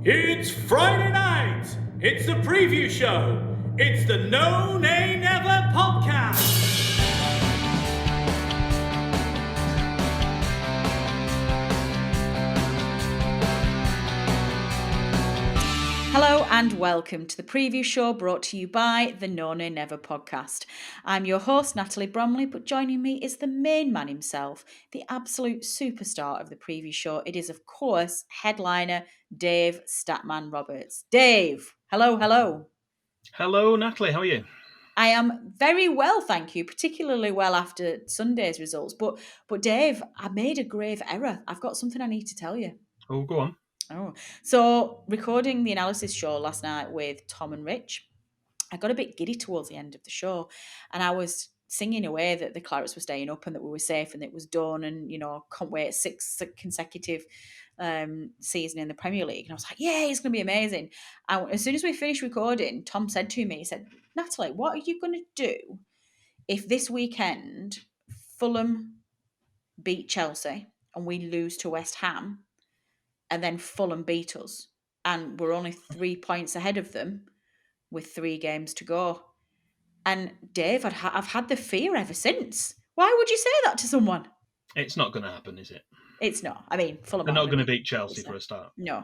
It's Friday night. It's the preview show. It's the No Nay Never podcast. Hello and welcome to the preview show brought to you by the No Nay Never podcast. I'm your host, Natalie Bromley, but joining me is the main man himself, the absolute superstar of the preview show. It is, of course, headliner Dave Statman Roberts. Dave, hello. Hello, Natalie. How are you? I am very well, thank you, particularly well after Sunday's results. But Dave, I made a grave error. I've got something I need to tell you. Oh, go on. So recording the analysis show last night with Tom and Rich, I got a bit giddy towards the end of the show, and I was singing away that the Clarets were staying up and that we were safe and it was done, and can't wait, six consecutive season in the Premier League. And I was like, yeah, it's going to be amazing. And as soon as we finished recording, Tom said to me, he said, Natalie, what are you going to do if this weekend Fulham beat Chelsea and we lose to West Ham, and then Fulham beat us, and we're only 3 points ahead of them with 3 games to go? And Dave, I've had the fear ever since. Why would you say that to someone? It's not going to happen, is it? It's not. I mean, Fulham They're are not going to beat Chelsea for a start. No.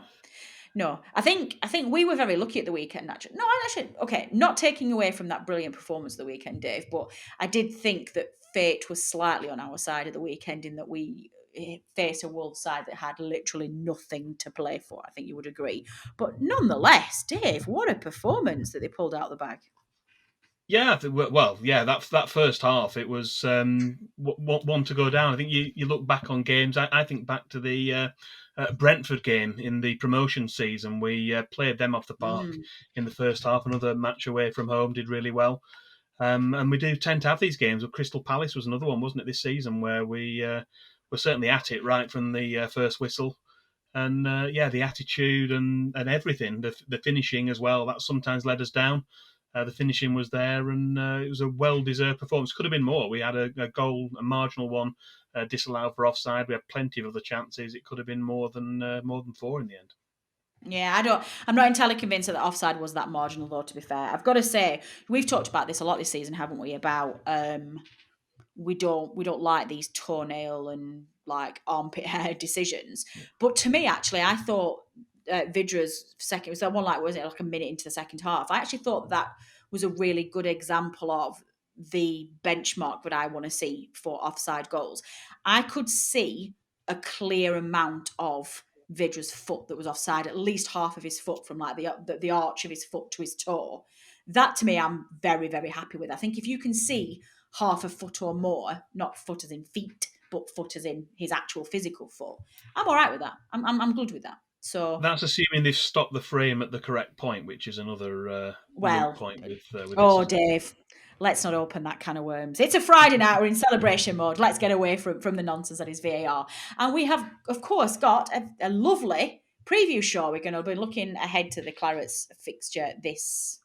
I think we were very lucky at the weekend, actually. No, actually, okay, not taking away from that brilliant performance of the weekend, Dave, but I did think that fate was slightly on our side at the weekend in that we faced a Wolves side that had literally nothing to play for. I think you would agree. But nonetheless, Dave, what a performance that they pulled out of the bag. Yeah, well, yeah, that first half, it was one to go down. I think you look back on games, I think back to the Brentford game in the promotion season. We played them off the park in the first half. Another match away from home, did really well. And we do tend to have these games. Crystal Palace was another one, wasn't it, this season, where we were certainly at it right from the first whistle. And the attitude and everything, the finishing as well, that sometimes led us down. The finishing was there, and it was a well-deserved performance. Could have been more. We had a goal, a marginal one, disallowed for offside. We had plenty of other chances. It could have been more than 4 in the end. Yeah, I'm not entirely convinced that the offside was that marginal, though, to be fair. I've got to say, we've talked about this a lot this season, haven't we, about we don't like these toenail and like armpit hair decisions. But to me, actually, I thought Vidra's second, was that one like, was it like a minute into the second half? I actually thought that was a really good example of the benchmark that I want to see for offside goals. I could see a clear amount of Vidra's foot that was offside, at least half of his foot from like the arch of his foot to his toe. That to me, I'm very, very happy with. I think if you can see half a foot or more, not foot as in feet, but foot as in his actual physical foot, I'm all right with that. I'm good with that. So that's assuming they've stopped the frame at the correct point, which is another point with oh, this, Dave, let's not open that can of worms. It's a Friday night. We're in celebration mode. Let's get away from the nonsense that is VAR. And we have, of course, got a lovely preview show. We're going to be looking ahead to the Clarets fixture this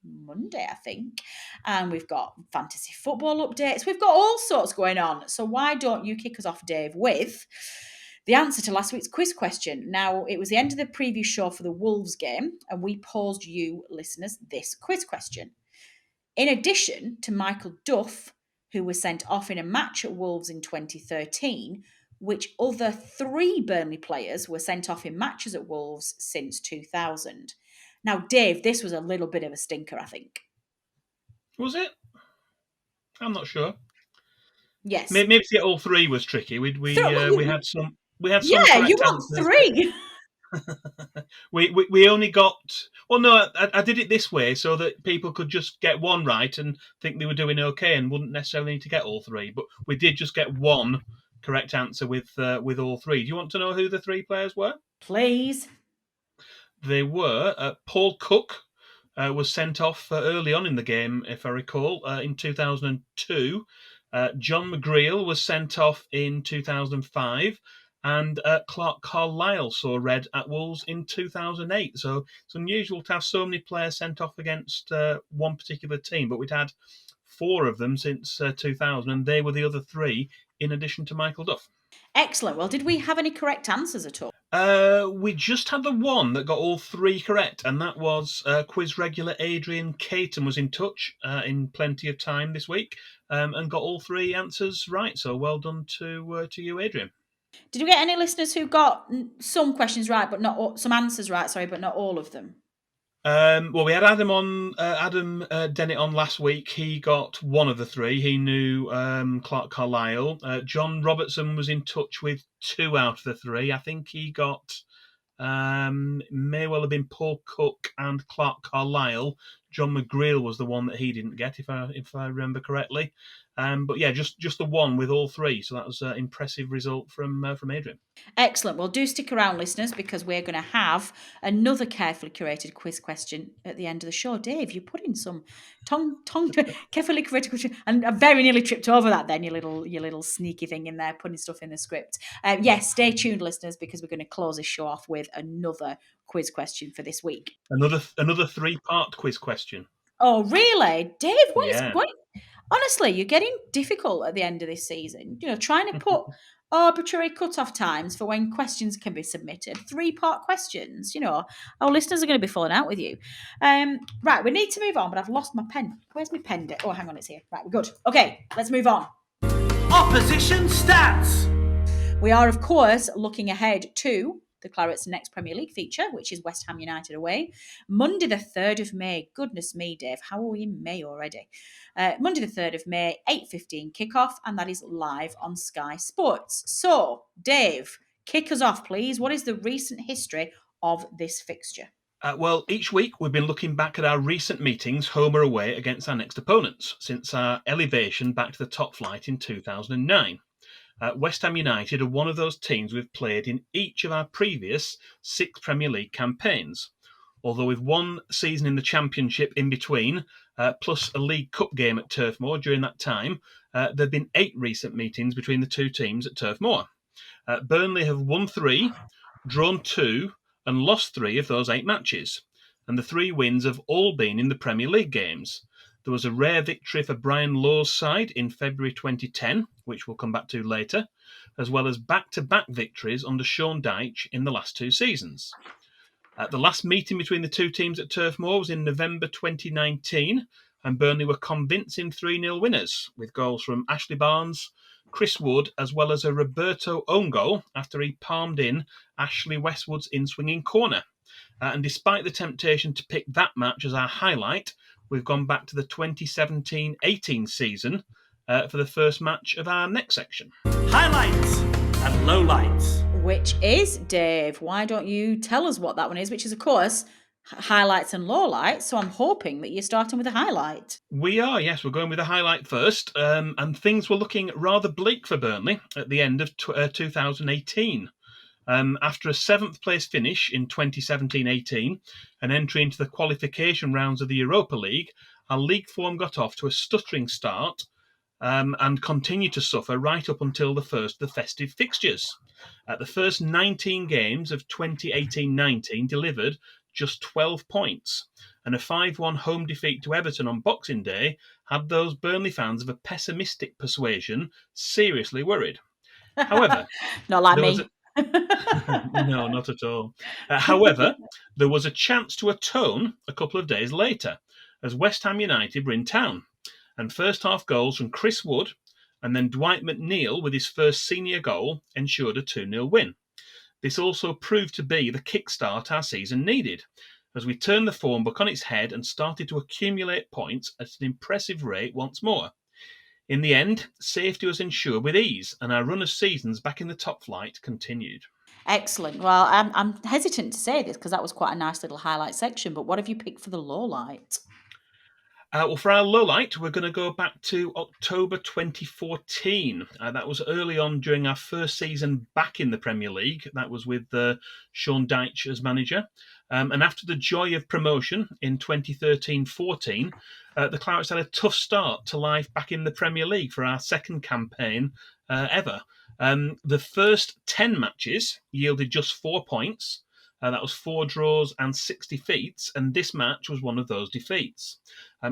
Monday, I think. And we've got fantasy football updates. We've got all sorts going on. So why don't you kick us off, Dave, with the answer to last week's quiz question. Now, it was the end of the preview show for the Wolves game, and we posed you, listeners, this quiz question. In addition to Michael Duff, who was sent off in a match at Wolves in 2013, which other 3 Burnley players were sent off in matches at Wolves since 2000? Now, Dave, this was a little bit of a stinker, I think. Was it? I'm not sure. Yes. Maybe to get all 3 was tricky. We had some. We had some. Yeah, you want 3. we only got. Well, no, I did it this way so that people could just get 1 right and think they were doing okay and wouldn't necessarily need to get all 3. But we did just get 1 correct answer with all 3. Do you want to know who the 3 players were? Please. They were Paul Cook. Was sent off early on in the game, if I recall, in 2002. John McGreal was sent off in 2005, and Clark Carlisle saw red at Wolves in 2008. So it's unusual to have so many players sent off against one particular team, but we'd had 4 of them since 2000, and they were the other 3 in addition to Michael Duff. Excellent. Well, did we have any correct answers at all? We just had the one that got all three correct, and that was quiz regular Adrian Caton was in touch in plenty of time this week and got all three answers right. So well done to you, Adrian. Did we get any listeners who got some questions right, but not all, some answers right? Sorry, but not all of them. Well, we had Adam on Dennett on last week. He got one of the three. He knew Clark Carlisle. John Robertson was in touch with two out of the three. I think he got may well have been Paul Cook and Clark Carlisle. John McGreal was the one that he didn't get, if I remember correctly. But yeah, just the one with all three. So that was an impressive result from Adrian. Excellent. Well, do stick around, listeners, because we're going to have another carefully curated quiz question at the end of the show. Dave, you put in some tongue carefully curated question, and I very nearly tripped over that. Then your little sneaky thing in there, putting stuff in the script. Yes, stay tuned, listeners, because we're going to close this show off with another quiz question for this week. Another 3-part quiz question. Oh, really, Dave? Yeah. Honestly, you're getting difficult at the end of this season. You know, trying to put arbitrary cut-off times for when questions can be submitted. 3-part questions. You know, our listeners are going to be falling out with you. Right, we need to move on, but I've lost my pen. Where's my pen? Oh, hang on, it's here. Right, we're good. Okay, let's move on. Opposition stats. We are, of course, looking ahead to the Claret's next Premier League feature, which is West Ham United away, Monday the 3rd of May. Goodness me, Dave, how are we in May already? Monday the 3rd of May, 8:15 kickoff, and that is live on Sky Sports. So, Dave, kick us off, please. What is the recent history of this fixture? Well, each week we've been looking back at our recent meetings, home or away, against our next opponents, since our elevation back to the top flight in 2009. West Ham United are one of those teams we've played in each of our previous 6 Premier League campaigns. Although with one season in the Championship in between, plus a League Cup game at Turf Moor during that time, there have been 8 recent meetings between the two teams at Turf Moor. Burnley have won 3, drawn 2, and lost 3 of those 8 matches. And the 3 wins have all been in the Premier League games. There was a rare victory for Brian Law's side in February 2010, which we'll come back to later, as well as back-to-back victories under Sean Dyche in the last 2 seasons. The last meeting between the two teams at Turf Moor was in November 2019, and Burnley were convincing 3-0 winners, with goals from Ashley Barnes, Chris Wood, as well as a Roberto own goal after he palmed in Ashley Westwood's in-swinging corner. And despite the temptation to pick that match as our highlight, we've gone back to the 2017-18 season for the first match of our next section. Highlights and lowlights. Which is, Dave, why don't you tell us what that one is, which is, of course, highlights and lowlights. So I'm hoping that you're starting with a highlight. We are, yes. We're going with a highlight first. And things were looking rather bleak for Burnley at the end of 2018. After a 7th place finish in 2017-18 and entry into the qualification rounds of the Europa League, our league form got off to a stuttering start and continued to suffer right up until the first of the festive fixtures. The first 19 games of 2018-19 delivered just 12 points, and a 5-1 home defeat to Everton on Boxing Day had those Burnley fans of a pessimistic persuasion seriously worried. However, not like me. No, not at all. However, there was a chance to atone a couple of days later, as West Ham United were in town, and first half goals from Chris Wood and then Dwight McNeil with his first senior goal ensured a 2-0 win. This also proved to be the kickstart our season needed, as we turned the form back on its head and started to accumulate points at an impressive rate once more. In the end, safety was ensured with ease, and our run of seasons back in the top flight continued. Excellent. Well, I'm hesitant to say this because that was quite a nice little highlight section, but what have you picked for the low light? Well, for our low light, we're going to go back to October 2014. That was early on during our first season back in the Premier League. That was with Sean Dyche as manager. And after the joy of promotion in 2013-14, the Clarets had a tough start to life back in the Premier League for our second campaign ever. The first 10 matches yielded just 4 points. That was 4 draws and 6 defeats, and this match was one of those defeats.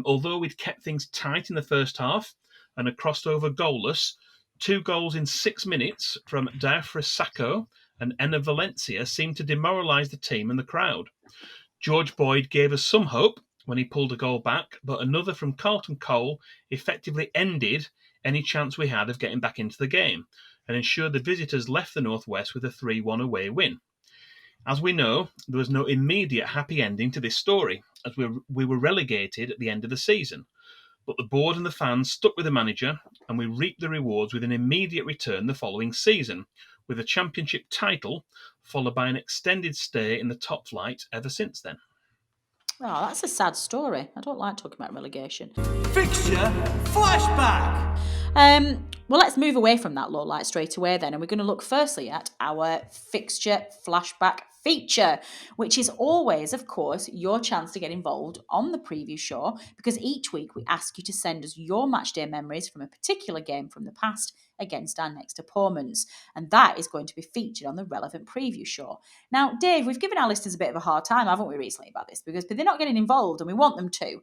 Although we'd kept things tight in the first half and had crossed over goalless, 2 goals in 6 minutes from Diafra Sakho and Enna Valencia seemed to demoralise the team and the crowd. George Boyd gave us some hope when he pulled a goal back, but another from Carlton Cole effectively ended any chance we had of getting back into the game and ensured the visitors left the Northwest with a 3-1 away win. As we know, there was no immediate happy ending to this story, as we were relegated at the end of the season. But the board and the fans stuck with the manager, and we reaped the rewards with an immediate return the following season, with a championship title, followed by an extended stay in the top flight ever since then. Oh, that's a sad story. I don't like talking about relegation. Fixture Flashback! Well, let's move away from that low light straight away then, and we're going to look firstly at our Fixture Flashback feature, which is always, of course, your chance to get involved on the preview show, because each week we ask you to send us your matchday memories from a particular game from the past against our next opponents, and that is going to be featured on the relevant preview show. Now, Dave, we've given our listeners a bit of a hard time, haven't we, recently about this, because they're not getting involved and we want them to.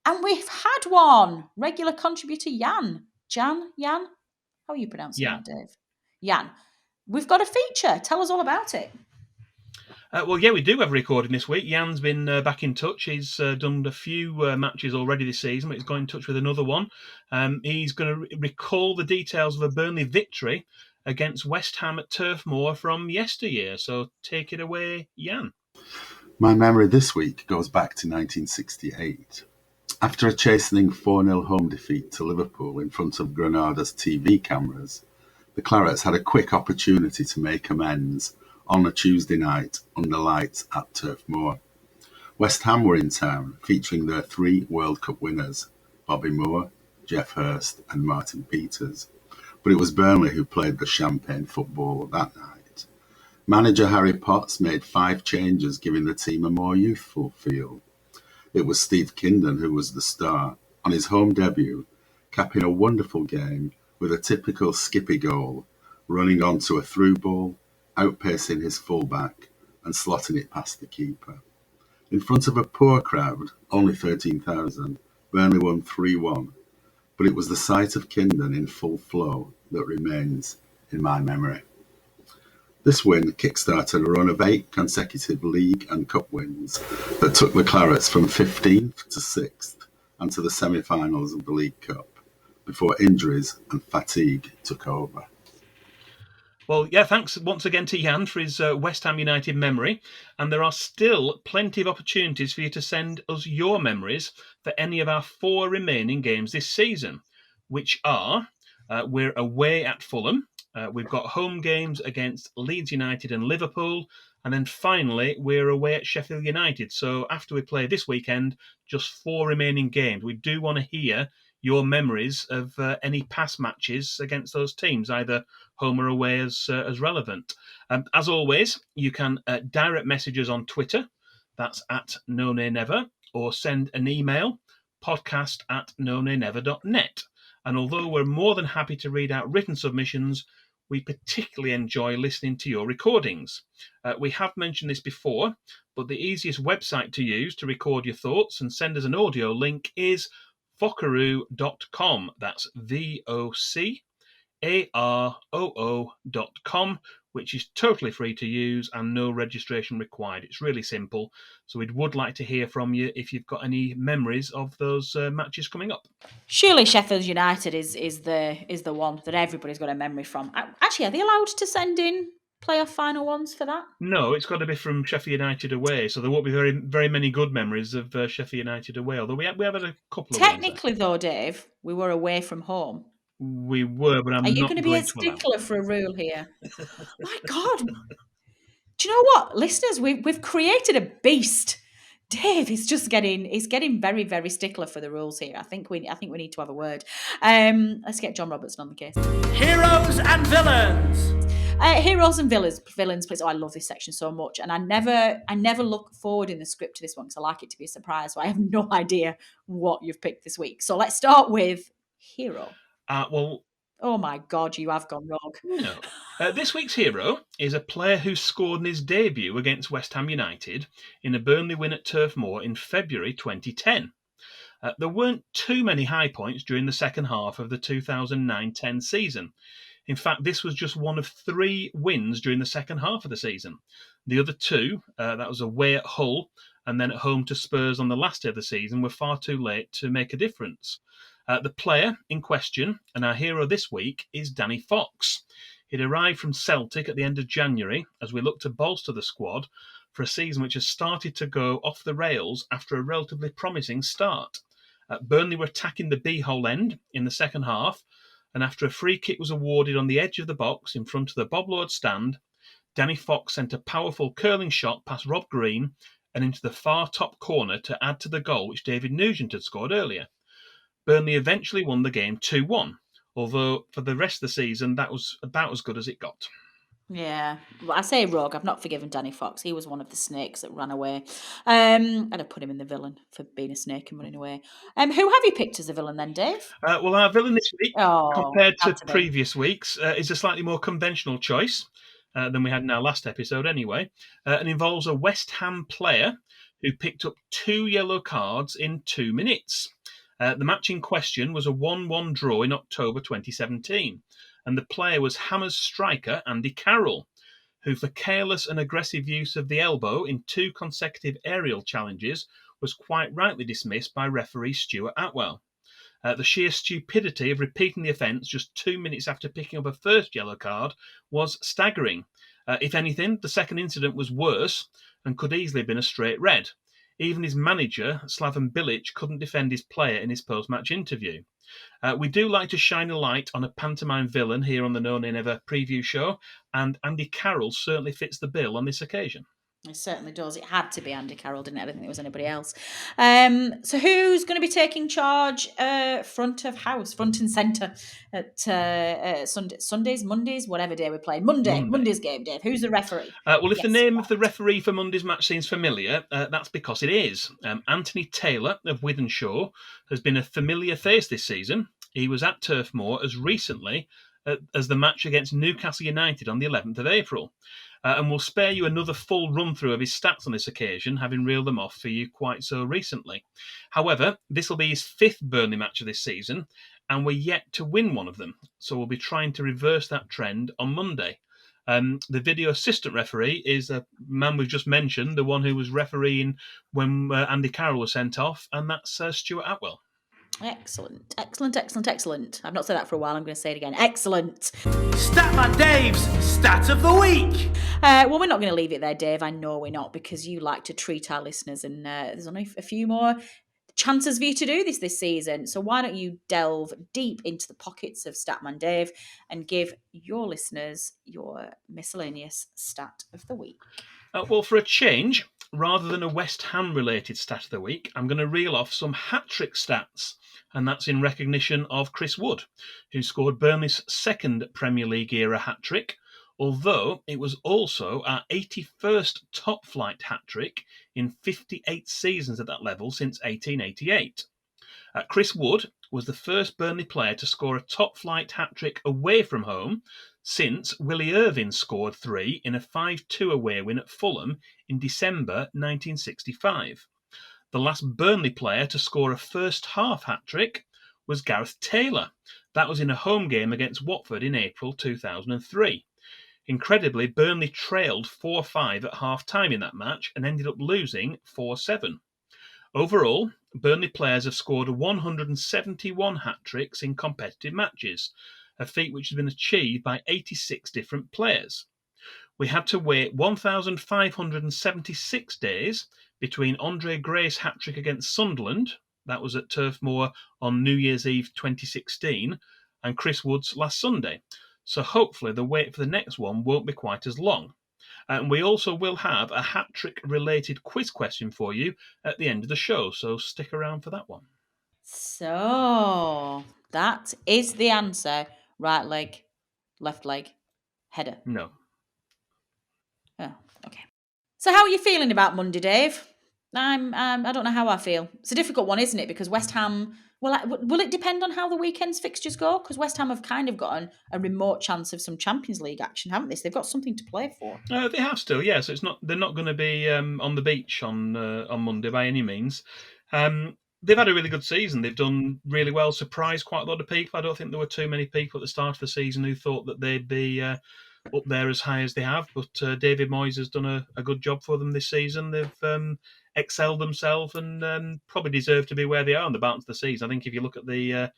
And we've had one, regular contributor Jan, how are you pronouncing that, Dave? Jan, we've got a feature. Tell us all about it. Well, yeah, we do have a recording this week. Jan's been back in touch. He's done a few matches already this season, but he's got in touch with another one. He's going to recall the details of a Burnley victory against West Ham at Turf Moor from yesteryear. So take it away, Jan. My memory this week goes back to 1968. After a chastening 4-0 home defeat to Liverpool in front of Granada's TV cameras, the Clarets had a quick opportunity to make amends on a Tuesday night under lights at Turf Moor. West Ham were in town, featuring their 3 World Cup winners, Bobby Moore, Geoff Hurst and Martin Peters. But it was Burnley who played the champagne football that night. Manager Harry Potts made 5 changes, giving the team a more youthful feel. It was Steve Kindon who was the star, on his home debut, capping a wonderful game with a typical Skippy goal, running onto a through ball, outpacing his fullback and slotting it past the keeper. In front of a poor crowd, only 13,000, Burnley won 3-1, but it was the sight of Kindon in full flow that remains in my memory. This win kick-started a run of 8 consecutive league and cup wins that took the Clarets from 15th to 6th and to the semi-finals of the League Cup, before injuries and fatigue took over. Well, yeah, thanks once again to Jan for his West Ham United memory. And there are still plenty of opportunities for you to send us your memories for any of our 4 remaining games this season, which are, we're away at Fulham. We've got home games against Leeds United and Liverpool. And then finally, we're away at Sheffield United. So after we play this weekend, just 4 remaining games. We do want to hear your memories of any past matches against those teams, either home or away, as relevant. As always, you can direct messages on Twitter. That's at NoNayNever, or send an email, podcast@nonaynever.net. And although we're more than happy to read out written submissions, we particularly enjoy listening to your recordings. We have mentioned this before, but the easiest website to use to record your thoughts and send us an audio link is vockaroo.com. That's VOCAROO.com, which is totally free to use and no registration required. It's really simple. So we would like to hear from you if you've got any memories of those matches coming up. Surely Sheffield United is the one that everybody's got a memory from. Actually, are they allowed to send in playoff final ones for that? No, it's got to be from Sheffield United away, so there won't be very, very many good memories of Sheffield United away, although we have had a couple of Technically, though, Dave, we were away from home. We were, but I'm Are you not going to be a stickler for a rule here? My God. Do you know what? Listeners, we've created a beast. Dave is just getting very, very stickler for the rules here. I think we need to have a word. Let's get John Robertson on the case. Heroes and villains. Heroes and villains, please. Oh, I love this section so much, and I never look forward in the script to this one because I like it to be a surprise. So I have no idea what you've picked this week. So let's start with hero. Oh my God, you have gone rogue. No. This week's hero is a player who scored in his debut against West Ham United in a Burnley win at Turf Moor in February 2010. There weren't too many high points during the second half of the 2009-10 season. In fact, this was just one of 3 wins during the second half of the season. The other 2, that was away at Hull and then at home to Spurs on the last day of the season, were far too late to make a difference. The player in question, and our hero this week, is Danny Fox. He'd arrived from Celtic at the end of January as we look to bolster the squad for a season which has started to go off the rails after a relatively promising start. Burnley were attacking the B-hole end in the second half, and after a free kick was awarded on the edge of the box in front of the Bob Lord stand, Danny Fox sent a powerful curling shot past Rob Green and into the far top corner to add to the goal which David Nugent had scored earlier. Burnley eventually won the game 2-1, although for the rest of the season that was about as good as it got. Yeah, well, I say rogue. I've not forgiven Danny Fox. He was one of the snakes that ran away. And I put him in the villain for being a snake and running away. Who have you picked as a villain then, Dave? Well, our villain this week, compared to had to be. previous weeks, is a slightly more conventional choice than we had in our last episode anyway, and involves a West Ham player who picked up 2 yellow cards in 2 minutes. The match in question was a 1-1 draw in October 2017, and the player was Hammers striker Andy Carroll, who for careless and aggressive use of the elbow in 2 consecutive aerial challenges was quite rightly dismissed by referee Stuart Atwell. The sheer stupidity of repeating the offence just 2 minutes after picking up a first yellow card was staggering. If anything, the second incident was worse and could easily have been a straight red. Even his manager, Slaven Bilic, couldn't defend his player in his post-match interview. We do like to shine a light on a pantomime villain here on the No Nay Never preview show, and Andy Carroll certainly fits the bill on this occasion. It certainly does. It had to be Andy Carroll, didn't it? I don't think it was anybody else. So who's going to be taking charge front and centre at Sundays, Mondays, whatever day we play? Monday's game, Dave. Who's the referee? Well, if the name of the referee for Monday's match seems familiar, that's because it is. Anthony Taylor of Wythenshawe has been a familiar face this season. He was at Turf Moor as recently as the match against Newcastle United on the 11th of April. And we'll spare you another full run-through of his stats on this occasion, having reeled them off for you quite so recently. However, this will be his 5th Burnley match of this season, and we're yet to win one of them. So we'll be trying to reverse that trend on Monday. The video assistant referee is a man we've just mentioned, the one who was refereeing when Andy Carroll was sent off, and that's Stuart Atwell. Excellent. I've not said that for a while. I'm going to say it again. Excellent. Statman Dave's Stat of the Week. Well, we're not going to leave it there, Dave. I know we're not, because you like to treat our listeners, and there's only a few more chances for you to do this season. So why don't you delve deep into the pockets of Statman Dave and give your listeners your miscellaneous stat of the week? Well, for a change, rather than a West Ham-related stat of the week, I'm going to reel off some hat-trick stats, and that's in recognition of Chris Wood, who scored Burnley's 2nd Premier League-era hat-trick, although it was also our 81st top-flight hat-trick in 58 seasons at that level since 1888. Chris Wood was the first Burnley player to score a top-flight hat-trick away from home since Willie Irvine scored 3 in a 5-2 away win at Fulham in December 1965. The last Burnley player to score a first-half hat-trick was Gareth Taylor. That was in a home game against Watford in April 2003. Incredibly, Burnley trailed 4-5 at half-time in that match and ended up losing 4-7. Overall, Burnley players have scored 171 hat-tricks in competitive matches, a feat which has been achieved by 86 different players. We had to wait 1,576 days between Andre Gray's hat-trick against Sunderland, that was at Turf Moor on New Year's Eve 2016, and Chris Wood's last Sunday. So hopefully the wait for the next one won't be quite as long. And we also will have a hat-trick related quiz question for you at the end of the show, so stick around for that one. So that is the answer. Right leg, left leg, header. No. Oh, okay. So how are you feeling about Monday, Dave? I don't know how I feel. It's a difficult one, isn't it? Because West Ham, will it depend on how the weekend's fixtures go? Because West Ham have kind of got a remote chance of some Champions League action, haven't they? So they've got something to play for. They have still, yeah. So they're not going to be on the beach on Monday by any means. they've had a really good season. They've done really well, surprised quite a lot of people. I don't think there were too many people at the start of the season who thought that they'd be up there as high as they have. But David Moyes has done a good job for them this season. They've excelled themselves and probably deserve to be where they are on the balance of the season. I think if you look at the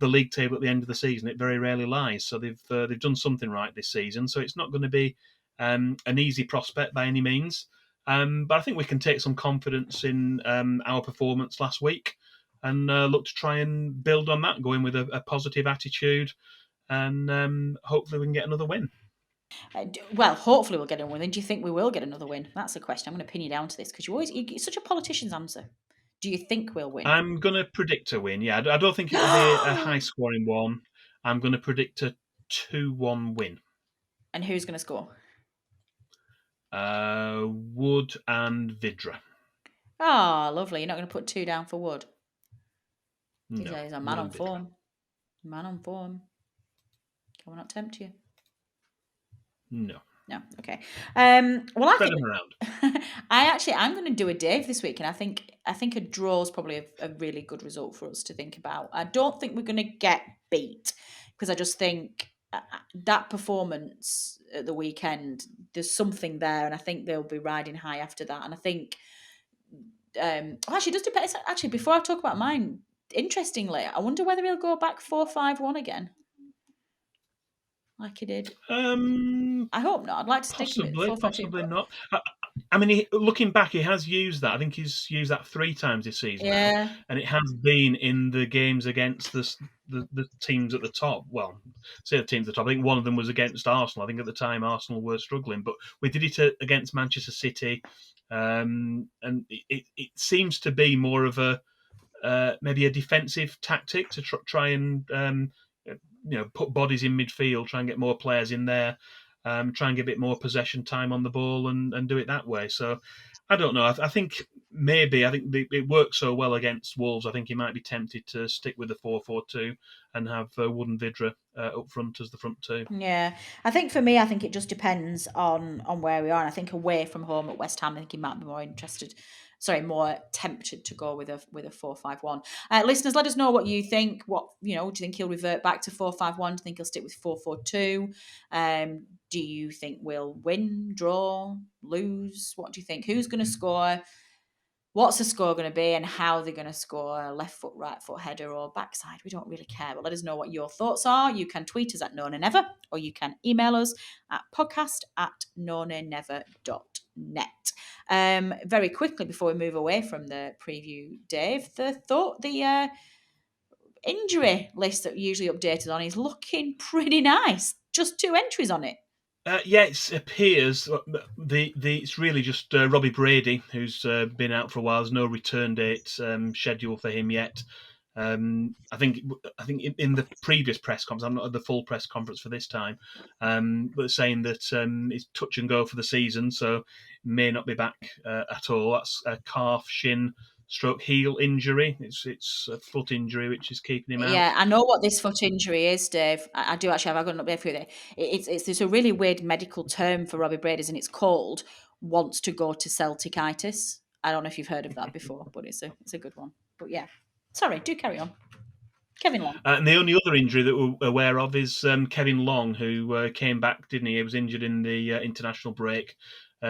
league table at the end of the season, it very rarely lies. So they've done something right this season. So it's not going to be an easy prospect by any means. But I think we can take some confidence in our performance last week and look to try and build on that, go in with a positive attitude, and hopefully we can get another win. Well, hopefully we'll get a win. Do you think we will get another win? That's the question. I'm going to pin you down to this because it's such a politician's answer. Do you think we'll win? I'm going to predict a win. Yeah, I don't think it'll be a high-scoring one. I'm going to predict a 2-1 win. And who's going to score? Wood and Vidra. Oh, lovely. You're not going to put 2 down for Wood? No, He's a man on form. Man on form. Can we not tempt you? No. No, okay. Well, I Spread think them around. I'm going to do a Dave this week, and I think a draw is probably a really good result for us to think about. I don't think we're going to get beat because I just think that performance at the weekend, there's something there, and I think they'll be riding high after that. And I think actually, it does depend. Actually, before I talk about mine, interestingly, I wonder whether he'll go back 4-5-1 again. Like he did. I hope not. I'd like to stick with it. Possibly not. I mean, looking back, he has used that. I think he's used that 3 times this season. Yeah. Now, and it has been in the games against the teams at the top. Well, say the teams at the top. I think one of them was against Arsenal. I think at the time Arsenal were struggling, but we did it against Manchester City, and it seems to be more of a maybe a defensive tactic to try and put bodies in midfield, try and get more players in there, try and get a bit more possession time on the ball and do it that way. So I don't know. I think it worked so well against Wolves. I think he might be tempted to stick with the 4-4-2 and have Wood and Vidra up front as the front two. Yeah, I think for me, it just depends on where we are. And I think away from home at West Ham, I think he might be more tempted to go with a 4-5-1. Listeners, let us know what you think. Do you think he'll revert back to 4-5-1? Do you think he'll stick with 4-4-2? Do you think we'll win, draw, lose? What do you think? Who's going to score? What's the score going to be and how they're going to score? Left foot, right foot, header or backside? We don't really care, but let us know what your thoughts are. You can tweet us at knownandnever, or you can email us at podcast@knownandnever.net. Very quickly before we move away from the preview, Dave, the injury list that we usually updated on is looking pretty nice. Just 2 entries on it. It appears it's really just Robbie Brady, who's been out for a while. There's no return date scheduled for him yet. I think in the previous press conference, I'm not at the full press conference for this time, but saying that it's touch and go for the season, so may not be back at all. That's a calf, shin, stroke heel injury. It's a foot injury which is keeping him out. Yeah, I know what this foot injury is, Dave. I do actually have. I've got an update for you there. It's a really weird medical term for Robbie Brady's, and it's called wants to go to Celticitis. I don't know if you've heard of that before, but it's a good one. But yeah, sorry, do carry on. Kevin Long. And the only other injury that we're aware of is Kevin Long, who came back, didn't he? He was injured in the international break.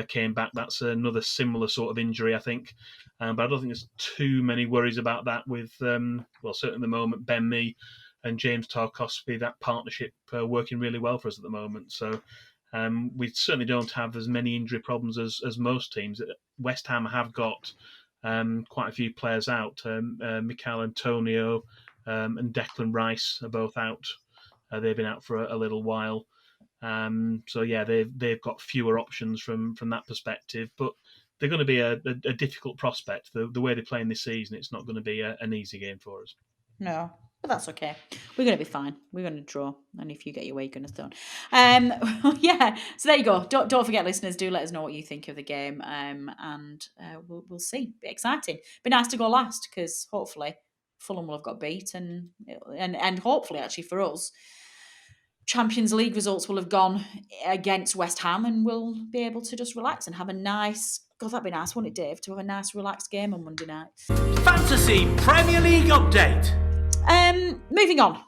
Came back. That's another similar sort of injury, I think. But I don't think there's too many worries about that with, certainly at the moment, Ben Mee and James Tarkowski, that partnership working really well for us at the moment. So we certainly don't have as many injury problems as most teams. West Ham have got quite a few players out. Mikel Antonio and Declan Rice are both out. They've been out for a little while. They've got fewer options from that perspective, but they're going to be a difficult prospect. The way they're playing this season, it's not going to be an easy game for us. No, but that's okay. We're going to be fine. We're going to draw, and if you get your way, you're going to stone. Yeah. So there you go. Don't forget, listeners, do let us know what you think of the game, and we'll see. Be exciting. Be nice to go last because hopefully Fulham will have got beat, and hopefully actually for us, Champions League results will have gone against West Ham and we'll be able to just relax and have a nice God, that'd be nice, wouldn't it, Dave? To have a nice, relaxed game on Monday night. Fantasy Premier League update. Moving on.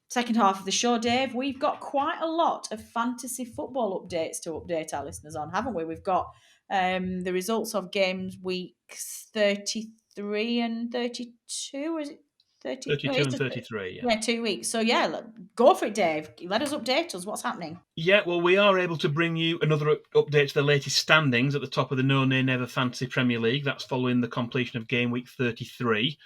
Second half of the show, Dave. We've got quite a lot of fantasy football updates to update our listeners on, haven't we? We've got the results of games weeks 33 and 32. Is it 30? 32 and 33, yeah. 2 weeks. So, yeah, go for it, Dave. Let us update us. What's happening? Yeah, well, we are able to bring you another update to the latest standings at the top of the No Nay Never Fantasy Premier League. That's following the completion of game week 33.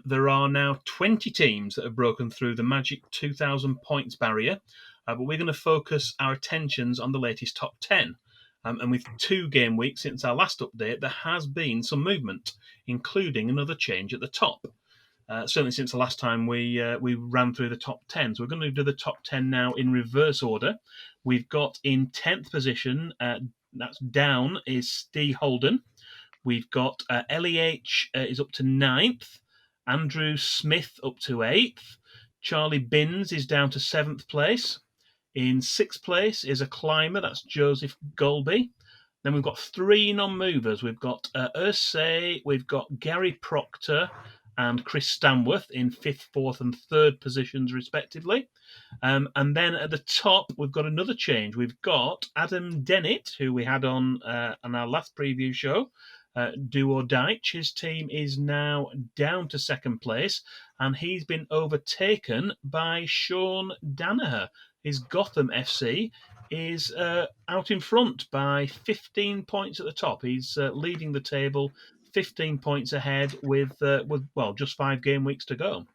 There are now 20 teams that have broken through the magic 2,000 points barrier, but we're going to focus our attentions on the latest top 10. And with 2 game weeks since our last update, there has been some movement, including another change at the top. Certainly since the last time we ran through the top 10. So we're going to do the top 10 now in reverse order. We've got in 10th position, that's down, is Steve Holden. We've got LEH is up to 9th. Andrew Smith up to 8th. Charlie Binns is down to 7th place. In 6th place is a climber, that's Joseph Golby. Then we've got 3 non-movers. We've got Ursay, we've got Gary Proctor, and Chris Stanworth in 5th, 4th, and 3rd positions, respectively. And then at the top, we've got another change. We've got Adam Dennett, who we had on our last preview show, Do or Dyche. His team is now down to 2nd place, and he's been overtaken by Sean Danaher. His Gotham FC is out in front by 15 points at the top. He's leading the table 15 points ahead with just 5 game weeks to go.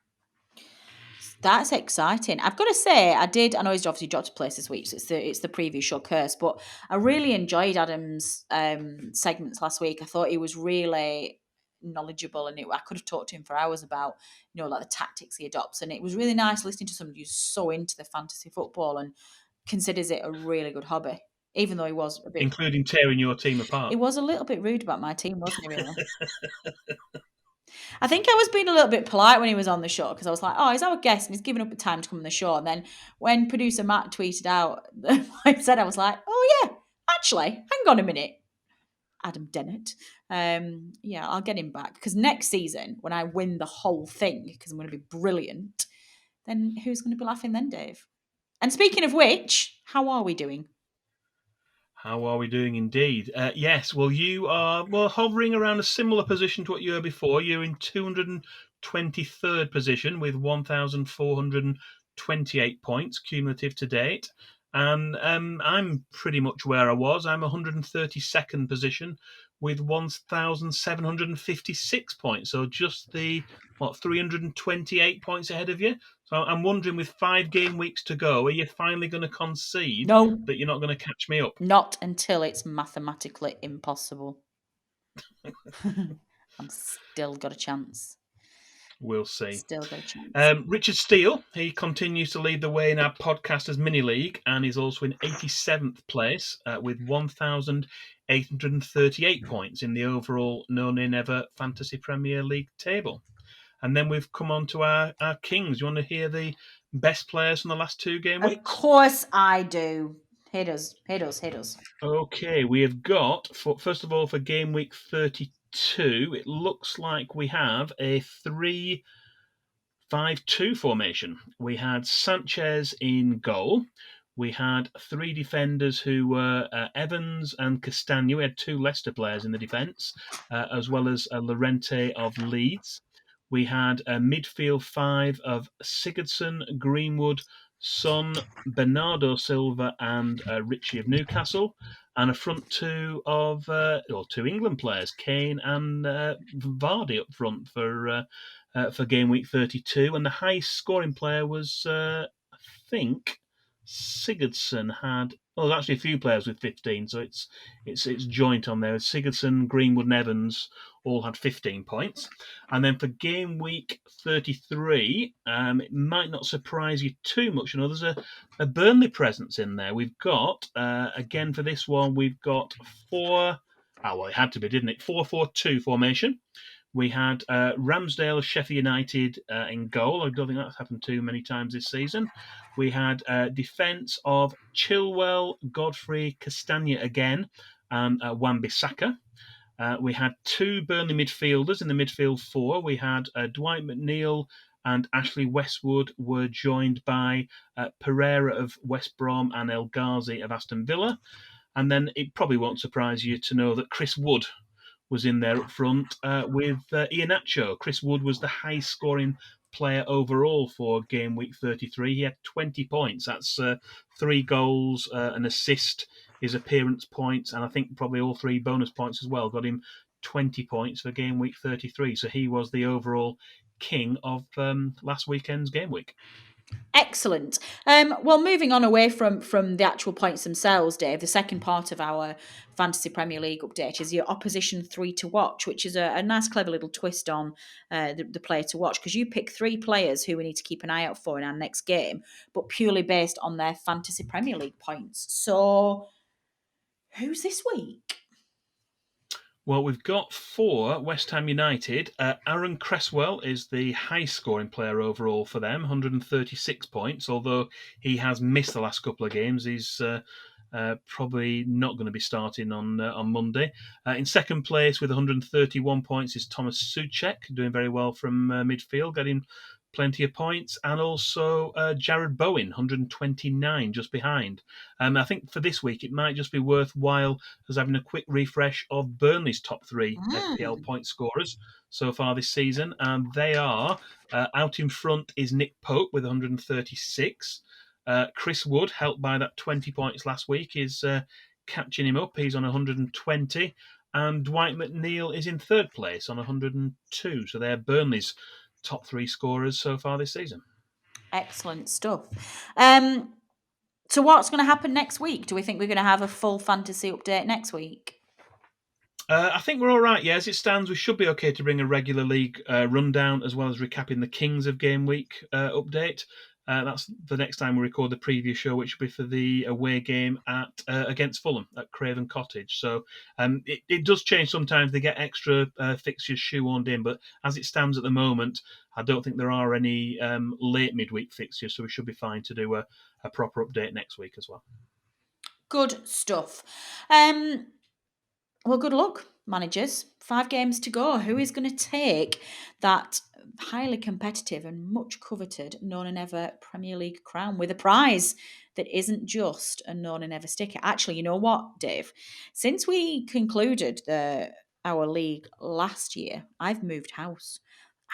That's exciting. I've got to say, I know he's obviously dropped a place this week, so it's the preview show curse, but I really enjoyed Adam's segments last week. I thought he was really knowledgeable, and I could have talked to him for hours about, like the tactics he adopts, and it was really nice listening to somebody who's so into the fantasy football and considers it a really good hobby, even though he was a bit... Including tearing your team apart. He was a little bit rude about my team, wasn't he, really? I think I was being a little bit polite when he was on the show, because I was like, oh, he's our guest and he's given up the time to come on the show. And then when producer Matt tweeted out what I said, I was like, oh, yeah, actually, hang on a minute, Adam Dennett. I'll get him back, because next season, when I win the whole thing, because I'm going to be brilliant, then who's going to be laughing then, Dave? And speaking of which, how are we doing? How are we doing indeed? Yes, well, you are hovering around a similar position to what you were before. You're in 223rd position with 1,428 points cumulative to date. And I'm pretty much where I was. I'm 132nd position with 1,756 points. So just 328 points ahead of you. So I'm wondering, with 5 game weeks to go, are you finally going to concede that you're not going to catch me up? Not until it's mathematically impossible. I'm still got a chance. We'll see. Still got a chance. Richard Steele, he continues to lead the way in our podcasters mini league, and is also in 87th place with 1,838 points in the overall No Nay Never Fantasy Premier League table. And then we've come on to our kings. You want to hear the best players from the last 2 game weeks? Of course I do. Hit us. Okay, we have got, first of all, for game week 32, it looks like we have a 3-5-2 formation. We had Sanchez in goal. We had 3 defenders who were Evans and Castagna. We had 2 Leicester players in the defence, as well as Llorente of Leeds. We had a midfield 5 of Sigurdsson, Greenwood, Son, Bernardo Silva, and Richie of Newcastle, and a front 2 of 2 England players, Kane and Vardy up front for game week 32. And the highest scoring player was, I think, Sigurdsson had. Well, there's actually a few players with 15, so it's joint on there. Sigurdsson, Greenwood, and Evans all had 15 points. And then for game week 33, it might not surprise you too much. There's a Burnley presence in there. We've got, again for this one, we've got 4... it had to be, didn't it? 4-4-2 formation. We had Ramsdale, Sheffield United in goal. I don't think that's happened too many times this season. We had defence of Chilwell, Godfrey, Castagna again, and Wan-Bissaka. We had two Burnley midfielders in the midfield four. We had Dwight McNeil and Ashley Westwood were joined by Pereira of West Brom and El Ghazi of Aston Villa. And then it probably won't surprise you to know that Chris Wood was in there up front with Iheanacho. Chris Wood was the high-scoring player overall for game week 33. He had 20 points. That's 3 goals, an assist, his appearance points, and I think probably all 3 bonus points as well. Got him 20 points for game week 33. So he was the overall king of last weekend's game week. Excellent. Well, moving on away from the actual points themselves, Dave, the second part of our Fantasy Premier League update is your opposition 3 to watch, which is a nice, clever little twist on the player to watch, because you pick 3 players who we need to keep an eye out for in our next game, but purely based on their Fantasy Premier League points. So, who's this week? Well, we've got for West Ham United. Aaron Cresswell is the high-scoring player overall for them, 136 points, although he has missed the last couple of games. He's probably not going to be starting on Monday. In second place with 131 points is Thomas Souček, doing very well from midfield, getting plenty of points, and also Jared Bowen, 129, just behind. I think for this week, it might just be worthwhile as having a quick refresh of Burnley's top 3 FPL point scorers so far this season, and they are out in front is Nick Pope with 136. Chris Wood, helped by that 20 points last week, is catching him up. He's on 120, and Dwight McNeil is in third place on 102. So they're Burnley's top 3 scorers so far this season. Excellent stuff. So what's going to happen next week? Do we think we're going to have a full fantasy update next week? I think we're all right. Yeah, as it stands, we should be okay to bring a regular league rundown as well as recapping the Kings of Game Week update. That's the next time we record the preview show, which will be for the away game at against Fulham at Craven Cottage. So it does change sometimes. They get extra fixtures shoehorned in, but as it stands at the moment, I don't think there are any late midweek fixtures, so we should be fine to do a proper update next week as well. Good stuff. Well, good luck, managers. 5 games to go. Who is going to take that highly competitive and much coveted known and ever Premier League crown with a prize that isn't just a known and ever sticker? Actually, you know what, Dave? Since we concluded our league last year, I've moved house.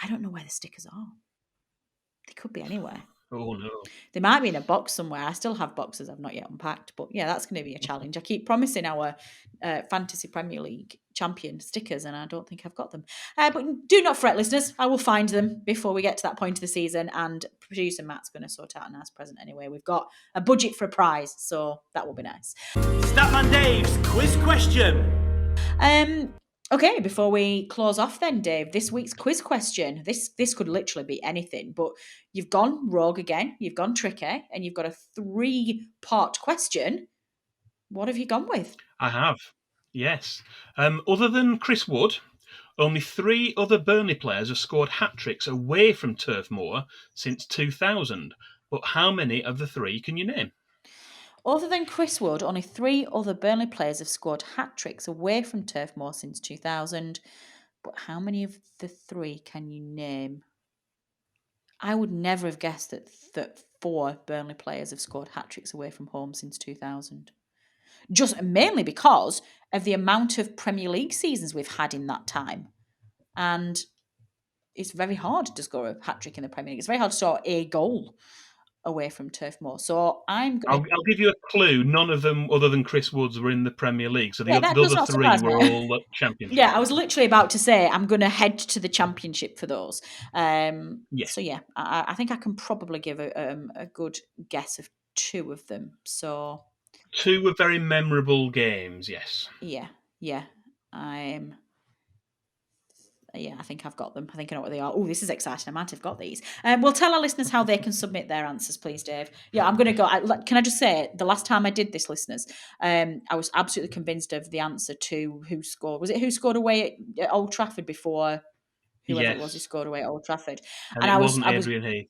I don't know where the stickers are. They could be anywhere. Oh, no. They might be in a box somewhere. I still have boxes I've not yet unpacked. But yeah, that's going to be a challenge. I keep promising our Fantasy Premier League champion stickers, and I don't think I've got them. But do not fret, listeners. I will find them before we get to that point of the season. And producer Matt's going to sort out a nice present anyway. We've got a budget for a prize, so that will be nice. Statman Dave's quiz question. Okay, before we close off then, Dave, this week's quiz question. This could literally be anything, but you've gone rogue again, you've gone tricky, and you've got a 3-part question. What have you gone with? I have, yes. Other than Chris Wood, only 3 other Burnley players have scored hat-tricks away from Turf Moor since 2000. But how many of the 3 can you name? Other than Chris Wood, only 3 other Burnley players have scored hat-tricks away from Turf Moor since 2000. But how many of the 3 can you name? I would never have guessed that 4 Burnley players have scored hat-tricks away from home since 2000. Just mainly because of the amount of Premier League seasons we've had in that time. And it's very hard to score a hat-trick in the Premier League. It's very hard to score a goal away from Turf Moor. So I'll give you a clue. None of them, other than Chris Woods, were in the Premier League. So the other 3 were all Championship. Yeah, I was literally about to say I'm going to head to the Championship for those. Yes. So yeah, I think I can probably give a good guess of 2 of them. So 2 were very memorable games. Yes. Yeah. I think I've got them. I think I know what they are. Oh, this is exciting. I might have got these. We'll tell our listeners how they can submit their answers, please, Dave. Yeah, I'm going to go. Can I just say, the last time I did this, listeners, I was absolutely convinced of the answer to who scored. Was it who scored away at Old Trafford before whoever it was who scored away at Old Trafford? And it wasn't Adrian Heath.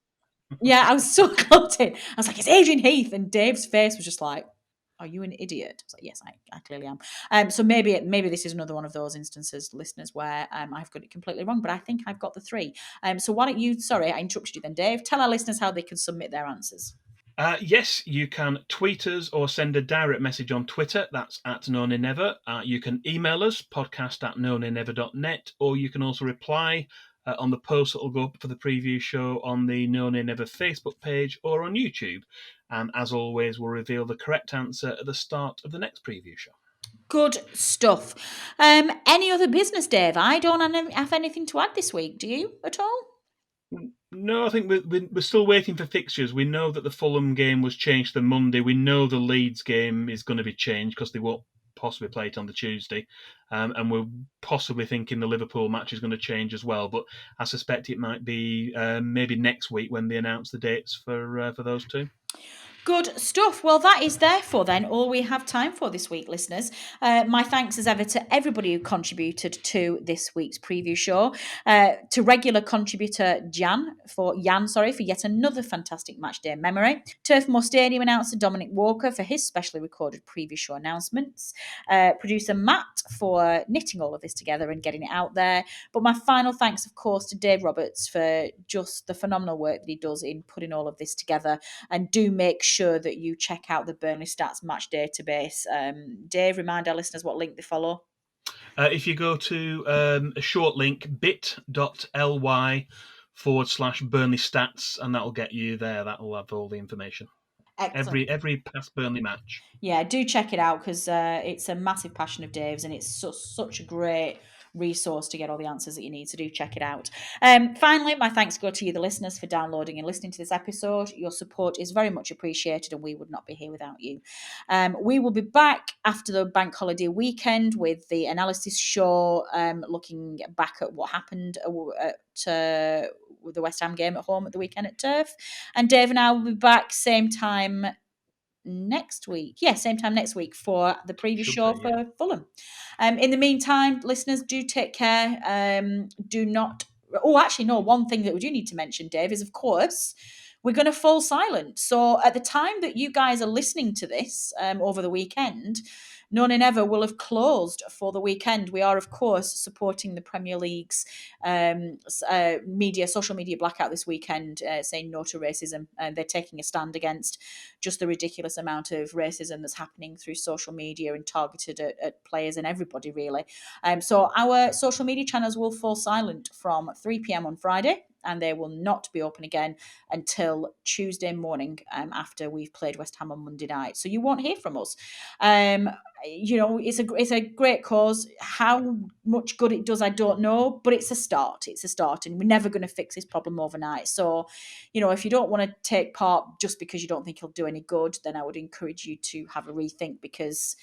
Yeah, I was so close in. I was like, it's Adrian Heath. And Dave's face was just like, are you an idiot? I was like, yes, I clearly am. So maybe this is another one of those instances, listeners, where I've got it completely wrong, but I think I've got the 3. So why don't you, sorry, I interrupted you then, Dave. Tell our listeners how they can submit their answers. Yes, you can tweet us or send a direct message on Twitter. That's at No Nay Never. You can email us, podcast@nonaynever.net, or you can also reply on the post that will go up for the preview show on the No Nay Never Facebook page or on YouTube. And as always, we'll reveal the correct answer at the start of the next preview show. Good stuff. Any other business, Dave? I don't have anything to add this week. Do you at all? No, I think we're still waiting for fixtures. We know that the Fulham game was changed to Monday. We know the Leeds game is going to be changed because they won't possibly play it on the Tuesday. And we're possibly thinking the Liverpool match is going to change as well. But I suspect it might be maybe next week when they announce the dates for those two. Good stuff. Well, that is therefore then all we have time for this week, listeners. My thanks as ever to everybody who contributed to this week's preview show. To regular contributor Jan for yet another fantastic match day memory. Turf Moor Stadium announcer Dominic Walker for his specially recorded preview show announcements. Producer Matt for knitting all of this together and getting it out there. But my final thanks, of course, to Dave Roberts for just the phenomenal work that he does in putting all of this together. And do make sure that you check out the Burnley Stats match database. Dave, remind our listeners what link they follow. If you go to a short link, bit.ly/Burnley Stats, and that'll get you there. That'll have all the information. Excellent. Every past Burnley match. Yeah, do check it out because it's a massive passion of Dave's and it's such a great resource to get all the answers that you need. So do check it out. Finally, my thanks go to you, the listeners, for downloading and listening to this episode. Your support is very much appreciated and we would not be here without you. We will be back after the bank holiday weekend with the analysis show, looking back at what happened with the West Ham game at home at the weekend at Turf. And Dave and I will be back same time next week. Yeah, same time next week for the preview show for Fulham. In the meantime, listeners, do take care. Do not... Oh, actually, no, one thing that we do need to mention, Dave, is, of course, we're going to fall silent. So at the time that you guys are listening to this over the weekend, No Nay Never will have closed for the weekend. We are, of course, supporting the Premier League's social media blackout this weekend, saying no to racism. They're taking a stand against just the ridiculous amount of racism that's happening through social media and targeted at players and everybody, really. So our social media channels will fall silent from 3 p.m. on Friday, and they will not be open again until Tuesday morning after we've played West Ham on Monday night. So you won't hear from us. It's a great cause. How much good it does, I don't know, but it's a start. It's a start, and we're never going to fix this problem overnight. So, if you don't want to take part just because you don't think it'll do any good, then I would encourage you to have a rethink because,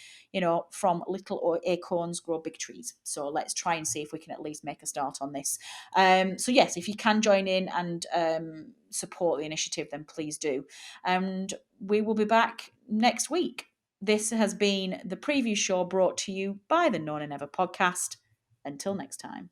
from little acorns grow big trees. So let's try and see if we can at least make a start on this. So yes, if you can join in and support the initiative, then please do. And we will be back next week. This has been the preview show brought to you by the No Nay Never podcast. Until next time.